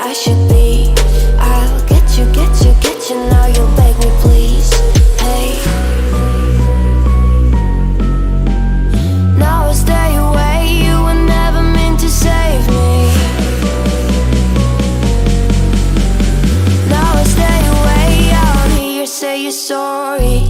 I should be. I'll get you, get you, get you. Now you'll beg me, please. Hey. Now I stay away. You were never meant to save me. Now I stay away. I don't hear you say you're sorry.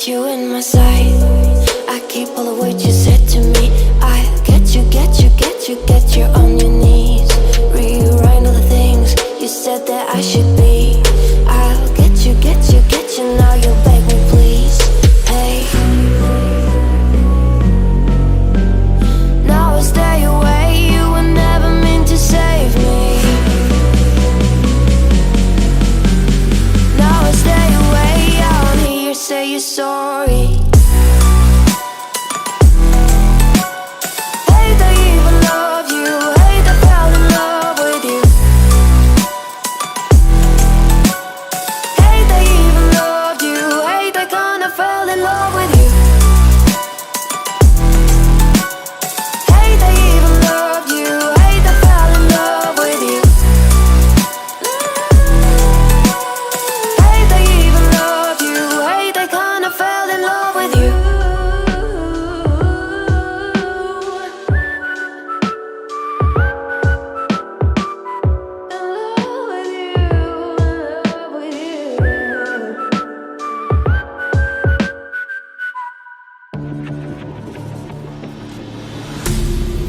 You in my sight. I keep all the words you said to me. I get you, get you, get you, get you on your knees. Rewrite all the things you said that I should be. I'll get you, get you, get you. Now you'll beg me, please. Hey. Now I stay away. You were never meant to save me. Now I stay away. I don't hear you say you're sorry. Hate I even love you. Hate I fell in love with you. Hate I even loved you. Hate I kinda fell in love with you. Hate I even loved you. Hate I fell in love with you. Hate I even loved you. Hate I kinda fell in love with you.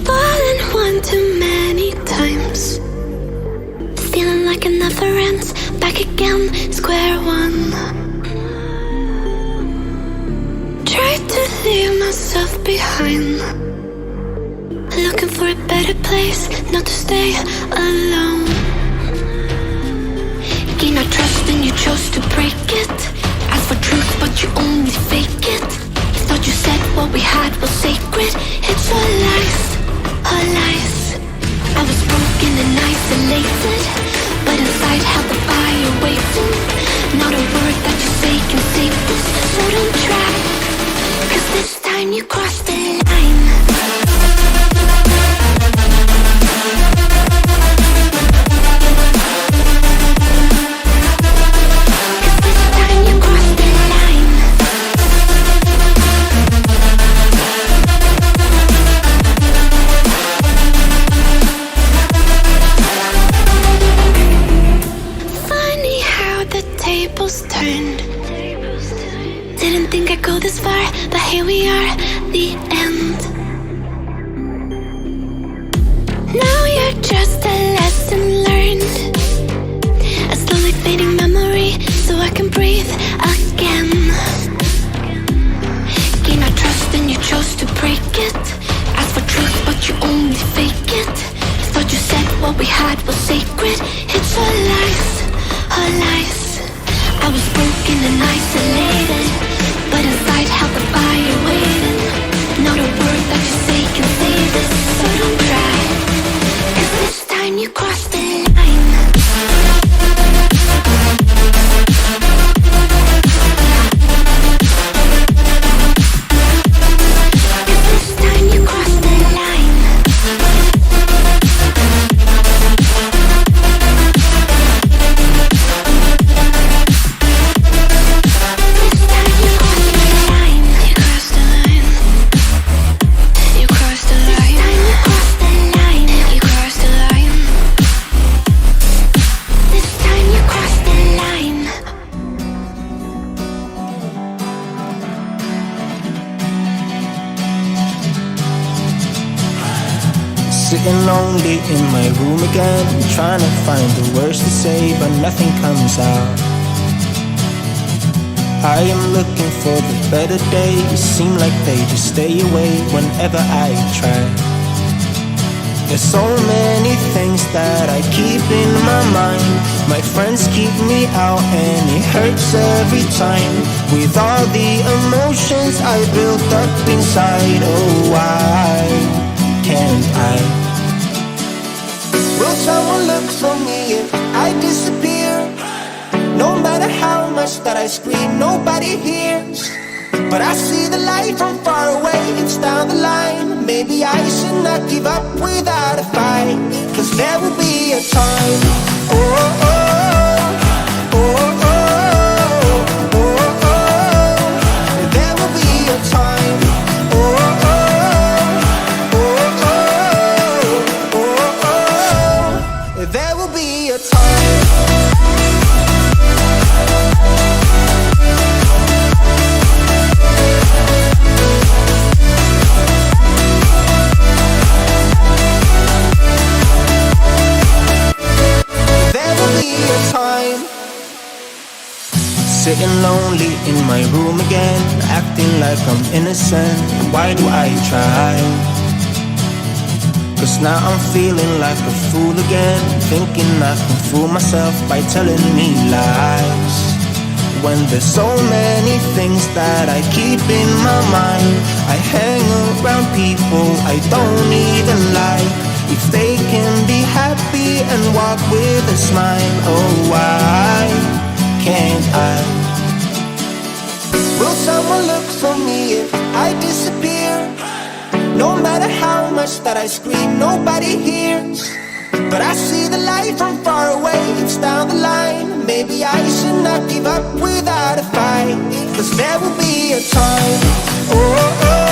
Fallen one too many times, feeling like it never ends. Back again, square one. Tried to leave myself behind, looking for a better place, not to stay alone. Gain our trust and you chose to break it. Ask for truth but you only fake it. Thought you said what we had was sacred. It's all lies, all lies. I was broken and isolated, but inside held the fire waiting. Not a word that you say can save this, so don't try, 'cause this time you crossed the line. Didn't think I'd go this far, but here we are, the end. Now you're just a lesson learned, a slowly fading memory, so I can breathe again. Gain our trust and you chose to break it. Ask for truth but you only fake it. Thought you said what we had was sacred. It's all lies, all lies. I was broken and isolated, but inside held the fire waiting. Not a word that you say can save this, so don't try, 'cause this time you crossed the line. lonely in my room again, trying to find the words to say, but nothing comes out. I am looking for the better days, seem like they just stay away whenever I try. There's so many things that I keep in my mind. My friends keep me out and it hurts every time. With all the emotions I built up inside, oh why can't I? Will someone look for me if I disappear? No matter how much that I scream, nobody hears. But I see the light from far away, it's down the line. Maybe I should not give up without a fight, 'cause there will be a time. Oh, oh, oh, oh, oh, oh, oh. There will be a time. Oh, oh, oh, oh, oh, oh, oh. There will be a time. Sitting lonely in my room again, acting like I'm innocent. Why do I try? 'Cause now I'm feeling like a fool again, thinking I can fool myself by telling me lies. When there's so many things that I keep in my mind, I hang around people I don't even like. If they can be happy and walk with a smile, oh why can't I? Will someone look for me if I disappear? No matter how much that I scream, nobody hears. But I see the light from far away, it's down the line. Maybe I should not give up without a fight, 'cause there will be a time. Oh, oh, oh.